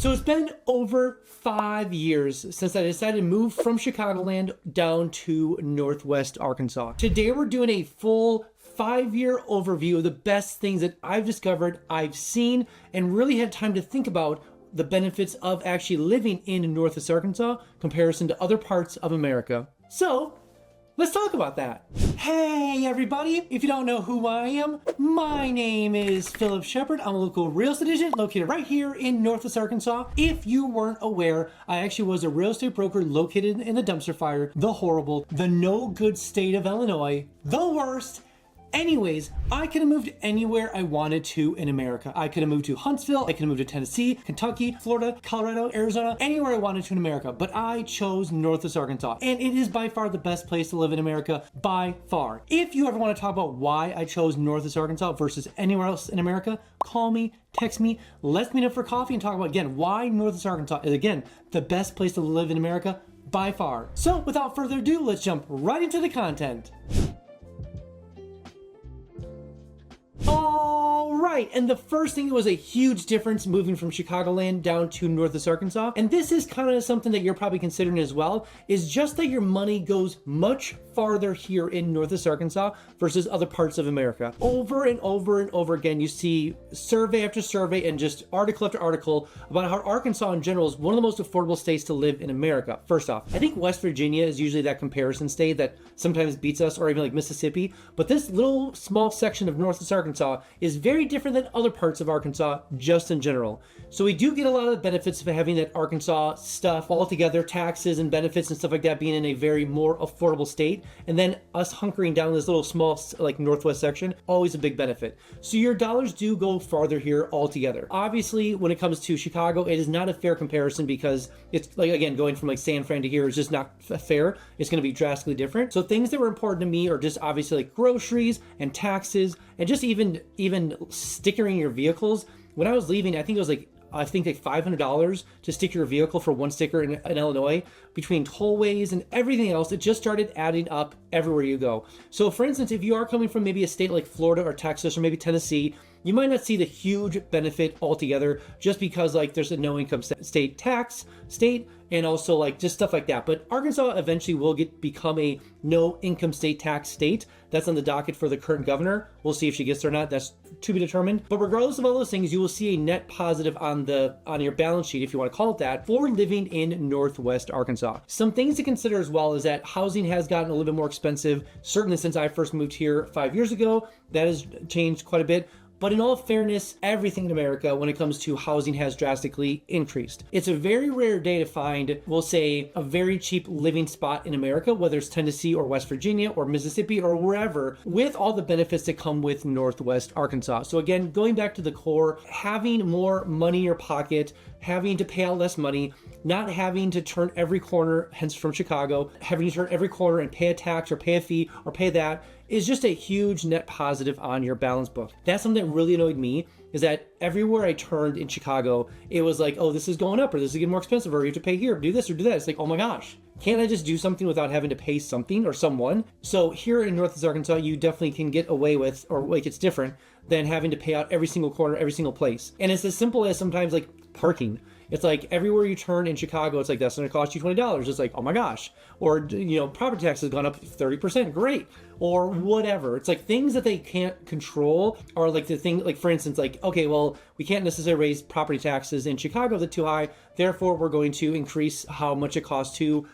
So it's been over 5 years since I decided to move from Chicagoland down to Northwest Arkansas. Today we're doing a full 5-year overview of the best things that I've discovered, I've seen, and really had time to think about the benefits of actually living in Northwest Arkansas comparison to other parts of America. So let's talk about that. Hey everybody, if you don't know who I am, my name is Phillip Shepard. I'm a local real estate agent located right here in Northwest Arkansas. If you weren't aware, I actually was a real estate broker located in the dumpster fire, the horrible, the no good state of Illinois, the worst. Anyways, I could have moved anywhere I wanted to in America. I could have moved to Huntsville, I could have moved to Tennessee, Kentucky, Florida, Colorado, Arizona, anywhere I wanted to in America, but I chose Northwest Arkansas, and it is by far the best place to live in America, by far. If you ever want to talk about why I chose Northwest Arkansas versus anywhere else in America, call me, text me, let's meet up for coffee and talk about, again, why Northwest Arkansas is, again, the best place to live in America, by far. So without further ado, let's jump right into the content. All right, and the first thing that was a huge difference moving from Chicagoland down to Northwest Arkansas, and this is kind of something that you're probably considering as well, is just that your money goes much farther here in Northwest Arkansas versus other parts of America. Over and over and over again, you see survey after survey and just article after article about how Arkansas in general is one of the most affordable states to live in America. First off, I think West Virginia is usually that comparison state that sometimes beats us, or even like Mississippi, but this little small section of Northwest Arkansas is very different than other parts of Arkansas just in general. So we do get a lot of the benefits of having that Arkansas stuff all together, taxes and benefits and stuff like that, being in a very more affordable state. And then us hunkering down this little small like Northwest section, always a big benefit. So your dollars do go farther here altogether. Obviously, when it comes to Chicago, it is not a fair comparison because it's like, again, going from like San Fran to here is just not fair. It's going to be drastically different. So things that were important to me are just obviously like groceries and taxes and just even stickering your vehicles. When I was leaving, I think like $500 to stick your vehicle for one sticker in Illinois. Between tollways and everything else, it just started adding up everywhere you go. So for instance, if you are coming from maybe a state like Florida or Texas or maybe Tennessee, you might not see the huge benefit altogether just because like there's a no income state tax state and also like just stuff like that. But Arkansas eventually will become a no income state tax state. That's on the docket for the current governor. We'll see if she gets there or not. That's to be determined. But regardless of all those things, you will see a net positive on your balance sheet, if you want to call it that, for living in Northwest Arkansas. Some things to consider as well is that housing has gotten a little bit more expensive, certainly since I first moved here 5 years ago. That has changed quite a bit. But in all fairness, everything in America when it comes to housing has drastically increased. It's a very rare day to find, we'll say, a very cheap living spot in America, whether it's Tennessee or West Virginia or Mississippi or wherever, with all the benefits that come with Northwest Arkansas. So again, going back to the core, having more money in your pocket, having to pay out less money, not having to turn every corner, hence from Chicago, having to turn every corner and pay a tax or pay a fee or pay that, is just a huge net positive on your balance book. That's something that really annoyed me, is that everywhere I turned in Chicago, it was like, oh, this is going up, or this is getting more expensive, or you have to pay here, do this or do that. It's like, oh my gosh, can't I just do something without having to pay something or someone? So here in Northwest Arkansas, you definitely can get away with, or like it's different than having to pay out every single corner, every single place. And it's as simple as sometimes like parking. It's like everywhere you turn in Chicago, it's like, that's going to cost you $20. It's like, oh my gosh. Or, property tax has gone up 30%. Great. Or whatever. It's like things that they can't control are like the thing, like for instance, like, okay, well, we can't necessarily raise property taxes in Chicago. They're too high. Therefore, we're going to increase how much it costs to,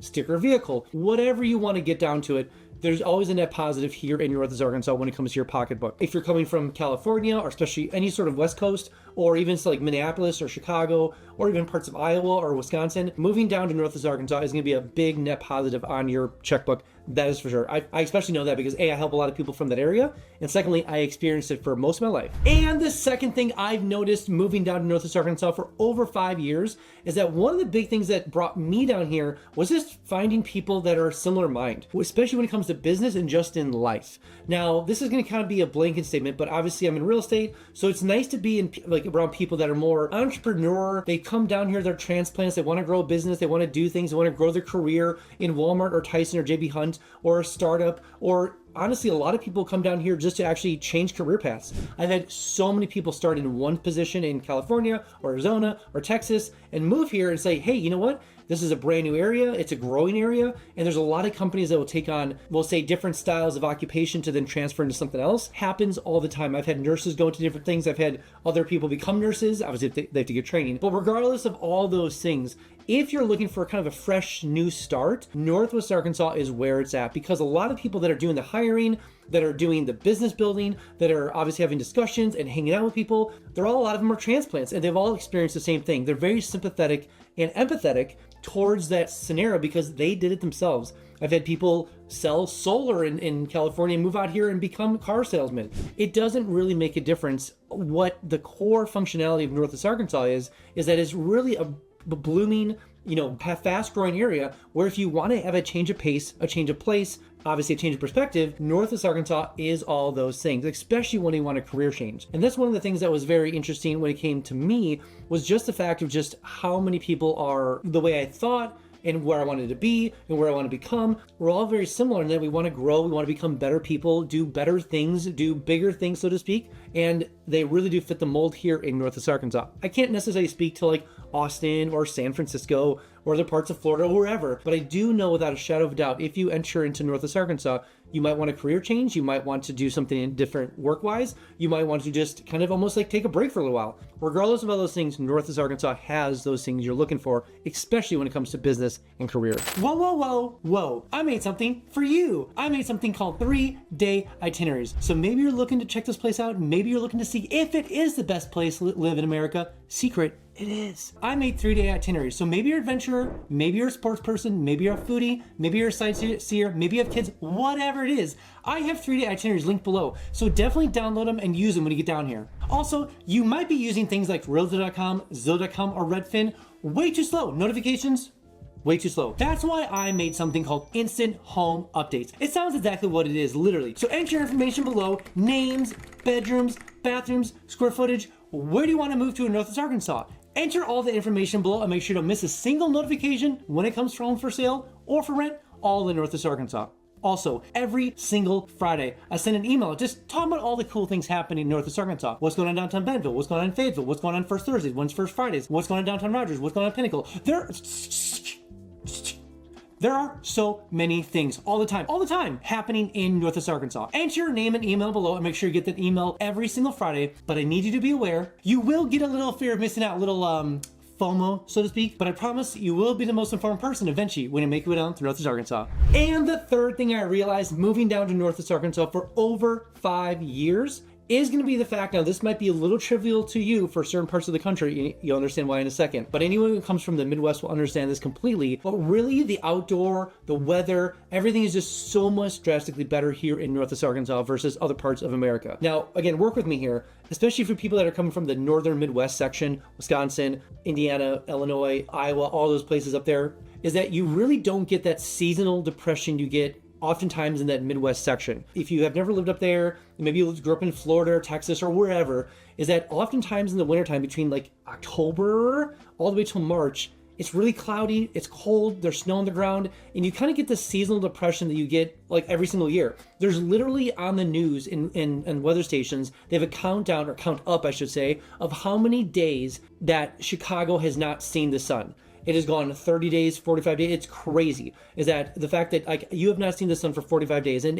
sticker a vehicle. Whatever you want to get down to it, there's always a net positive here in Northwest Arkansas when it comes to your pocketbook. If you're coming from California, or especially any sort of West Coast, or even to like Minneapolis or Chicago, or even parts of Iowa or Wisconsin, moving down to Northwest Arkansas is going to be a big net positive on your checkbook. That is for sure. I especially know that because A, I help a lot of people from that area, and secondly, I experienced it for most of my life. And the second thing I've noticed moving down to Northwest Arkansas for over 5 years is that one of the big things that brought me down here was just finding people that are similar mind, especially when it comes to business and just in life. Now, this is going to kind of be a blanket statement, but obviously I'm in real estate, so it's nice to be in like around people that are more entrepreneur. They come down here, they're transplants, they want to grow a business, they want to do things, they want to grow their career in Walmart or Tyson or JB Hunt or a startup or honestly, a lot of people come down here just to actually change career paths. I've had so many people start in one position in California or Arizona or Texas and move here and say, hey, you know what? This is a brand new area. It's a growing area. And there's a lot of companies that will take on, we'll say, different styles of occupation to then transfer into something else. Happens all the time. I've had nurses go into different things. I've had other people become nurses. Obviously, they have to get training. But regardless of all those things, if you're looking for kind of a fresh new start, Northwest Arkansas is where it's at, because a lot of people that are doing the hiring, that are doing the business building, that are obviously having discussions and hanging out with people, a lot of them are transplants, and they've all experienced the same thing. They're very sympathetic and empathetic towards that scenario because they did it themselves. I've had people sell solar in California and move out here and become car salesmen. It doesn't really make a difference. What the core functionality of Northwest Arkansas is that it's really a blooming, fast growing area where if you want to have a change of pace, a change of place, obviously a change of perspective, Northwest Arkansas is all those things, especially when you want a career change. And that's one of the things that was very interesting when it came to me, was just the fact of just how many people are the way I thought and where I wanted to be and where I want to become. We're all very similar in that we want to grow, we want to become better people, do better things, do bigger things, so to speak. And they really do fit the mold here in Northwest Arkansas. I can't necessarily speak to like Austin or San Francisco or other parts of Florida or wherever, but I do know without a shadow of a doubt, if you enter into Northwest Arkansas, you might want a career change, you might want to do something different work-wise, you might want to just kind of almost like take a break for a little while. Regardless of all those things, Northwest Arkansas has those things you're looking for, especially when it comes to business and career. Whoa. I made something for you. I made something called 3-day itineraries. So maybe you're looking to check this place out, maybe you're looking to see if it is the best place to live in America. Secret, it is. I made 3-day itineraries. So maybe you're an adventurer, maybe you're a sports person, maybe you're a foodie, maybe you're a sightseer, maybe you have kids, whatever it is. I have 3-day itineraries linked below. So definitely download them and use them when you get down here. Also, you might be using things like Realtor.com, Zillow.com, or Redfin. Way too slow. Notifications, way too slow. That's why I made something called Instant Home Updates. It sounds exactly what it is, literally. So enter your information below, names, bedrooms, bathrooms, square footage. Where do you want to move to in Northwest Arkansas? Enter all the information below and make sure you don't miss a single notification when it comes to home for sale or for rent, all in Northwest Arkansas. Also, every single Friday, I send an email just talking about all the cool things happening in Northwest Arkansas. What's going on downtown Bentonville? What's going on in Fayetteville? What's going on First Thursdays? When's First Fridays? What's going on downtown Rogers? What's going on in Pinnacle? There are so many things all the time happening in Northwest Arkansas. Enter your name and email below and make sure you get that email every single Friday. But I need you to be aware, you will get a little fear of missing out, a little FOMO, so to speak, but I promise you will be the most informed person eventually when you make your way down to Northwest Arkansas. And the third thing I realized moving down to Northwest Arkansas for over 5 years is going to be the fact, now this might be a little trivial to you for certain parts of the country, you'll understand why in a second, but anyone who comes from the Midwest will understand this completely, but really the outdoor, the weather, everything is just so much drastically better here in Northwest Arkansas versus other parts of America. Now, again, work with me here, especially for people that are coming from the northern Midwest section, Wisconsin, Indiana, Illinois, Iowa, all those places up there, is that you really don't get that seasonal depression you get oftentimes in that Midwest section. If you have never lived up there, maybe you grew up in Florida or Texas or wherever, is that oftentimes in the wintertime between like October all the way till March, it's really cloudy, it's cold, there's snow on the ground, and you kind of get the seasonal depression that you get like every single year. There's literally on the news in weather stations, they have a countdown, or count up I should say, of how many days that Chicago has not seen the sun. It has gone 30 days, 45 days. It's crazy. Is that the fact that like you have not seen the sun for 45 days, and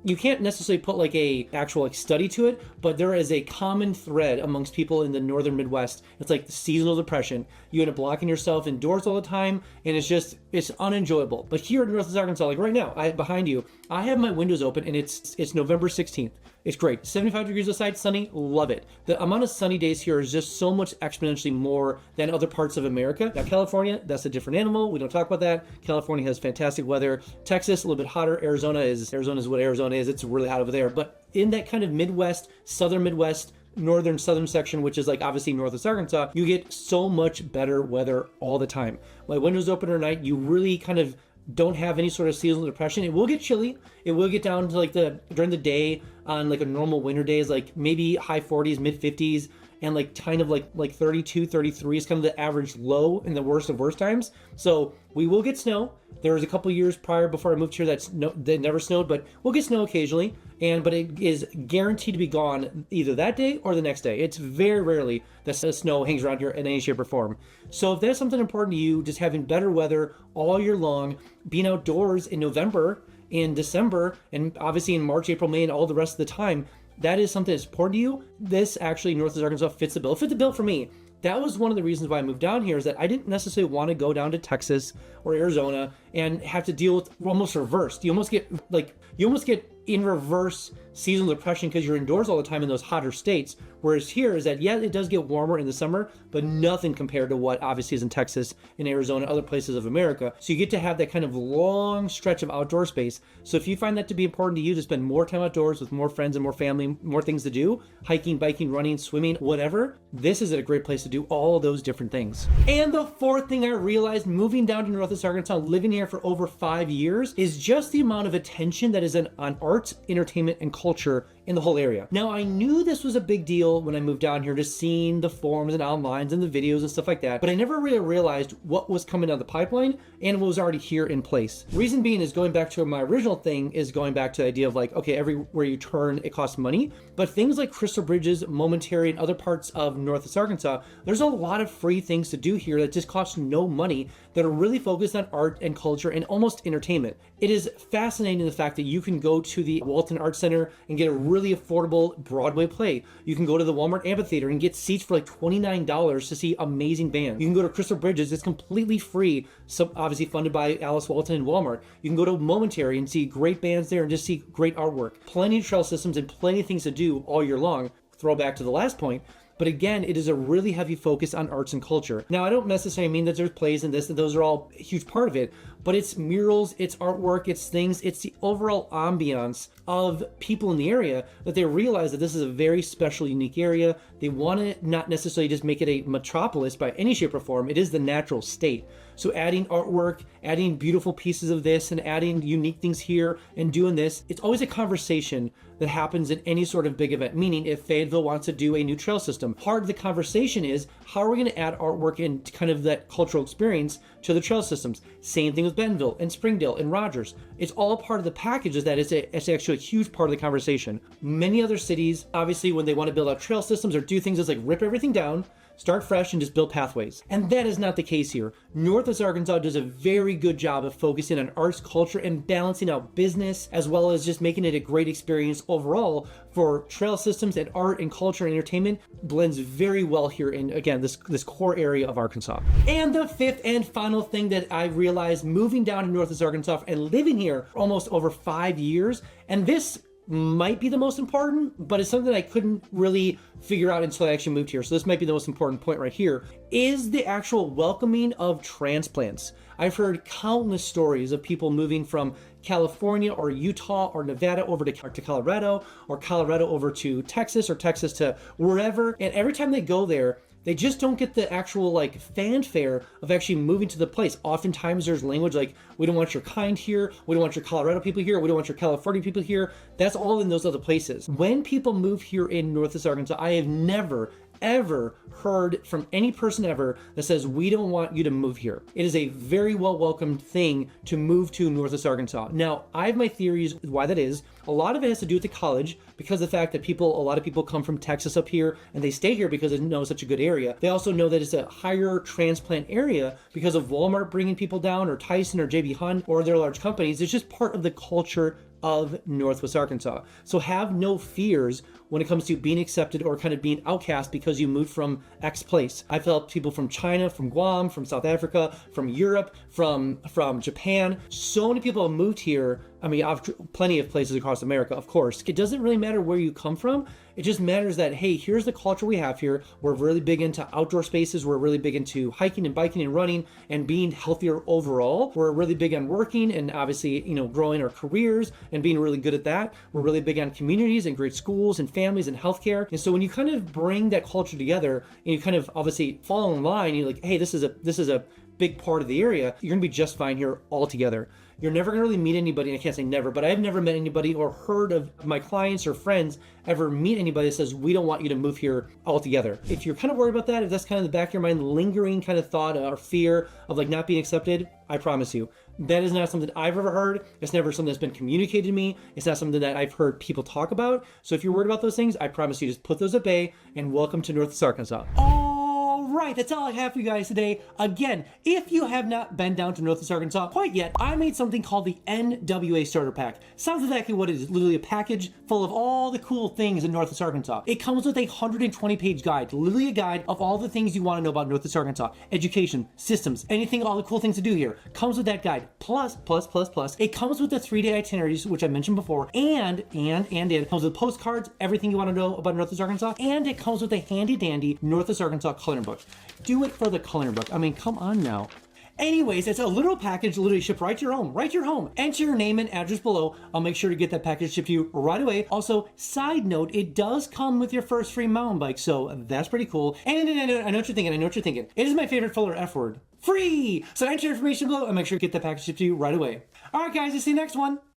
you can't necessarily put like a actual like study to it, but there is a common thread amongst people in the northern Midwest. It's like the seasonal depression. You end up blocking yourself indoors all the time, and it's unenjoyable. But here in Northwest Arkansas, like right now, behind you, I have my windows open, and it's November 16th. It's great. 75 degrees outside, sunny, love it. The amount of sunny days here is just so much exponentially more than other parts of America. Now, California, that's a different animal. We don't talk about that. California has fantastic weather. Texas, a little bit hotter. Arizona is what Arizona is. It's really hot over there. But in that kind of Midwest, southern Midwest, northern southern section, which is like obviously Northwest Arkansas, you get so much better weather all the time. My windows open at night, you really kind of don't have any sort of seasonal depression. It will get chilly. It will get down to like during the day on like a normal winter day is like maybe high 40s, mid 50s. and like kind of like 32, 33 is kind of the average low in the worst of worst times. So we will get snow. There was a couple years prior before I moved here that never snowed, but we'll get snow occasionally. But it is guaranteed to be gone either that day or the next day. It's very rarely that snow hangs around here in any shape or form. So if that's something important to you, just having better weather all year long, being outdoors in November, in December, and obviously in March, April, May, and all the rest of the time, that is something that's important to you. This actually, Northwest Arkansas fits the bill. It fit the bill for me. That was one of the reasons why I moved down here, is that I didn't necessarily want to go down to Texas or Arizona and have to deal with almost reversed. You almost get in reverse seasonal depression because you're indoors all the time in those hotter states. Whereas here is that, yeah, it does get warmer in the summer, but nothing compared to what obviously is in Texas, in Arizona, other places of America. So you get to have that kind of long stretch of outdoor space. So if you find that to be important to you, to spend more time outdoors with more friends and more family, more things to do, hiking, biking, running, swimming, whatever, this is a great place to do all of those different things. And the fourth thing I realized moving down to Northwest Arkansas, living here for over 5 years, is just the amount of attention that is on arts, entertainment, and culture in the whole area. Now, I knew this was a big deal when I moved down here, just seeing the forums and outlines and the videos and stuff like that, but I never really realized what was coming down the pipeline and what was already here in place. Reason being is going back to my original thing, is going back to the idea of like, okay, everywhere you turn, it costs money, but things like Crystal Bridges, Momentary, and other parts of Northwest Arkansas, there's a lot of free things to do here that just cost no money, that are really focused on art and culture and almost entertainment. It is fascinating the fact that you can go to the Walton Art Center and get a really affordable Broadway play. You can go to the Walmart Amphitheater and get seats for like $29 to see amazing bands. You can go to Crystal Bridges, it's completely free, so obviously funded by Alice Walton and Walmart. You can go to Momentary and see great bands there and just see great artwork. Plenty of trail systems and plenty of things to do all year long. Throwback to the last point. But again, it is a really heavy focus on arts and culture. Now, I don't necessarily mean that there's plays in this, that those are all a huge part of it, but it's murals, it's artwork, it's things, it's the overall ambiance of people in the area, that they realize that this is a very special, unique area. They want to not necessarily just make it a metropolis by any shape or form. It is the natural state. So adding artwork, adding beautiful pieces of this, and adding unique things here and doing this, it's always a conversation that happens in any sort of big event. Meaning, if Fayetteville wants to do a new trail system, part of the conversation is, how are we going to add artwork and kind of that cultural experience to the trail systems? Same thing with Bentonville and Springdale and Rogers. It's all part of the package, is that it's actually a huge part of the conversation. Many other cities, obviously, when they want to build out trail systems or do things, it's like rip everything down, start fresh, and just build pathways. And that is not the case here. Northwest Arkansas does a very good job of focusing on arts, culture, and balancing out business, as well as just making it a great experience overall for trail systems, and art and culture and entertainment blends very well here in, again, this core area of Arkansas. And the fifth and final thing that I realized moving down to Northwest Arkansas and living here for almost over 5 years, and this might be the most important, but it's something I couldn't really figure out until I actually moved here. So this might be the most important point right here, is the actual welcoming of transplants. I've heard countless stories of people moving from California or Utah or Nevada over to Colorado, or Colorado over to Texas, or Texas to wherever. And every time they go there, they just don't get the actual like fanfare of actually moving to the place. Oftentimes there's language like, we don't want your kind here, we don't want your Colorado people here, we don't want your California people here. That's all in those other places. When people move here in Northwest Arkansas, I have never ever heard from any person ever that says, we don't want you to move here. It is a very well welcomed thing to move to Northwest Arkansas. Now, I have my theories why that is. A lot of it has to do with the college, because of the fact that a lot of people come from Texas up here and they stay here because they know it's such a good area. They also know that it's a higher transplant area because of Walmart bringing people down, or Tyson or JB Hunt or their large companies. It's just part of the culture of Northwest Arkansas. So have no fears when it comes to being accepted or kind of being outcast because you moved from X place. I've helped people from China, from Guam, from South Africa, from Europe, from Japan. So many people have moved here. I mean, I've plenty of places across America, of course. It doesn't really matter where you come from. It just matters that, hey, here's the culture we have here. We're really big into outdoor spaces. We're really big into hiking and biking and running and being healthier overall. We're really big on working and obviously, growing our careers and being really good at that. We're really big on communities and great schools and families and healthcare. And so when you kind of bring that culture together and you kind of obviously fall in line, you're like, hey, this is a big part of the area, you're gonna be just fine here all together. you're never gonna really meet anybody, and I can't say never, but I've never met anybody or heard of my clients or friends ever meet anybody that says, we don't want you to move here altogether. If you're kind of worried about that, if that's kind of in the back of your mind, lingering kind of thought or fear of like not being accepted, I promise you, that is not something I've ever heard. It's never something that's been communicated to me. It's not something that I've heard people talk about. So if you're worried about those things, I promise you, just put those at bay and welcome to Northwest Arkansas. All right, that's all I have for you guys today. Again, if you have not been down to Northwest Arkansas quite yet, I made something called the NWA Starter Pack. Sounds exactly what it is. Literally a package full of all the cool things in Northwest Arkansas. It comes with a 120-page guide, literally a guide of all the things you want to know about Northwest Arkansas. Education, systems, anything, all the cool things to do here. Comes with that guide. Plus, it comes with the 3-day itineraries, which I mentioned before, and it comes with postcards, everything you want to know about Northwest Arkansas, and it comes with a handy-dandy Northwest Arkansas coloring book. Do it for the coloring book. I mean, come on now. Anyways, it's a little package literally shipped right to your home. Right to your home. Enter your name and address below. I'll make sure to get that package shipped to you right away. Also, side note, it does come with your first free mountain bike, so that's pretty cool. And I know what you're thinking. It is my favorite filler F word. Free! So enter your information below and make sure to get that package shipped to you right away. All right, guys, I'll see you next one.